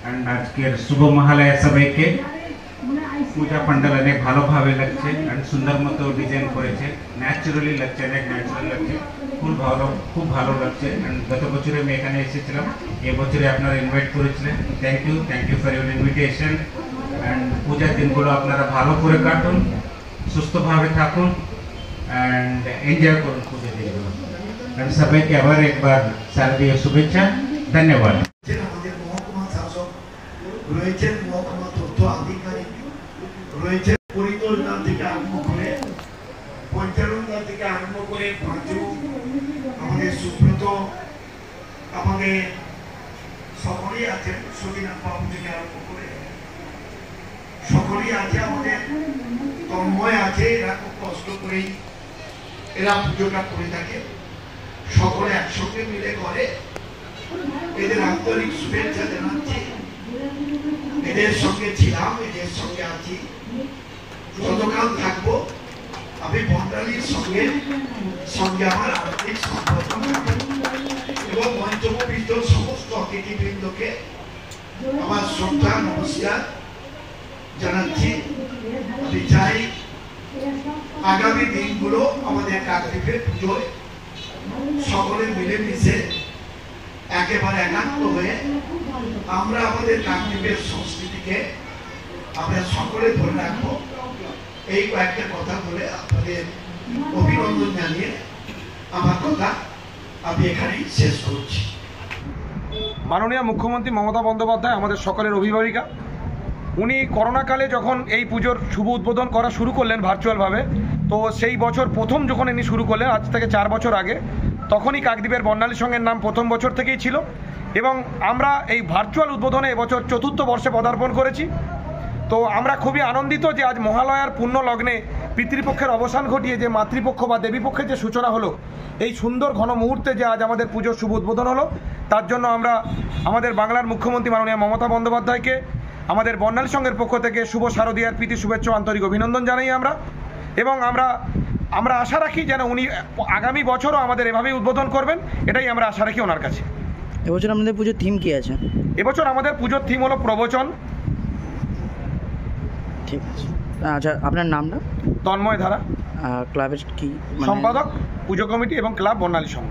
And আজকের শুভ মহালয়া সবাইকে। পূজা প্যান্ডেল অনেক ভালোভাবে লাগছে এন্ড সুন্দর মতো ডিজাইন করেছে, ন্যাচারালি লাগছে, অনেক ন্যাচারাল লাগছে, খুব ভালো লাগছে। এন্ড গত বছরে আমি এখানে এসেছিলাম, এই বছরে আপনারা ইনভাইট করেছিলেন, thank you for your invitation. And পূজার দিনগুলো আপনারা ভালো করে কাটুন, সুস্থভাবে থাকুন এন্ড এনজয় করুন পূজার দিনগুলো। এন্ড সবাইকে আবার একবার শারদীয় শুভেচ্ছা, ধন্যবাদ। আমাদের মহকুমা শাসক রয়েছেন, মহকুমা তথ্য আধিকারিক রয়েছেন, পরিকল্পনা থেকে আরম্ভ করে পঞ্চানন থেকে আরম্ভ করে পাঁচু, আমাদের সুব্রত, আমাদের সকলেই আছেন, সুদীনাথ বাবু থেকে আরম্ভ করে সকলেই আছে, আমাদের তন্ময় আছে। এরা খুব কষ্ট করেই এরা পুজোটা করে থাকে, সকলে একসঙ্গে মিলে করে। এদের আন্তরিক শুভেচ্ছা জানাচ্ছি। এদের সঙ্গে ছিলাম, এদের সঙ্গে আছি, যতকাল থাকবো। আমি বন্দালির সঙ্গে আমার আর্থিক সম্পর্ক থাকবে এবং মঞ্চমুখীত সমস্ত অতিথিবৃন্দকে আমার শ্রদ্ধা নমস্কার জানাচ্ছি। আমি চাই আগামী দিনগুলো আমাদের কাকদ্বীপের পুজোয় সকলে মিলেমিশে একেবারে একাত্ম হয়ে আমরা আমাদের কাকদ্বীপের সংস্কৃতিকে আমরা সকলে ধরে রাখবো। এই কয়েকটা কথা বলে আপনাদের অভিনন্দন জানিয়ে আমার কথা আমি এখানেই শেষ করছি। মাননীয় মুখ্যমন্ত্রী মমতা বন্দ্যোপাধ্যায় আমাদের সকলের অভিভাবিকা। উনি করোনাকালে যখন এই পুজোর শুভ উদ্বোধন করা শুরু করলেন ভার্চুয়ালভাবে, তো সেই বছর প্রথম যখন ইনি শুরু করলেন আজ থেকে 4 বছর আগে, তখনই কাকদ্বীপের বর্ণালী সংঘের নাম প্রথম বছর থেকেই ছিল এবং আমরা এই ভার্চুয়াল উদ্বোধনে এবছর 4র্থ বর্ষে পদার্পণ করেছি। তো আমরা খুবই আনন্দিত যে আজ মহালয়ার পুণ্য লগ্নে পিতৃপক্ষের অবসান ঘটিয়ে যে মাতৃপক্ষ বা দেবীপক্ষের যে সূচনা হলো, এই সুন্দর ঘন মুহূর্তে যে আজ আমাদের পুজোর শুভ উদ্বোধন হলো, তার জন্য আমরা আমাদের বাংলার মুখ্যমন্ত্রী মাননীয় মমতা বন্দ্যোপাধ্যায়কে আমাদের বর্ণালী সংঘের পক্ষ থেকে শুভ শারদীয়ার প্রীতি শুভেচ্ছা আন্তরিক অভিনন্দন জানাই আমরা। এবং আমরা আশা রাখি যেন উনি আগামী বছরও আমাদের এভাবেই উদ্বোধন করবেন, এটাই আমরা আশা রাখি ওনার কাছে। এবছর আমাদের পুজোর থিম কি আছে? এবছর আমাদের পুজোর থিম হলো প্রবচন। ঠিক আছে, আচ্ছা আপনার নামটা? তন্ময় ধারা, ক্লাবের কি সম্পাদক, পুজো কমিটি এবং ক্লাব বর্ণালী সংঘ।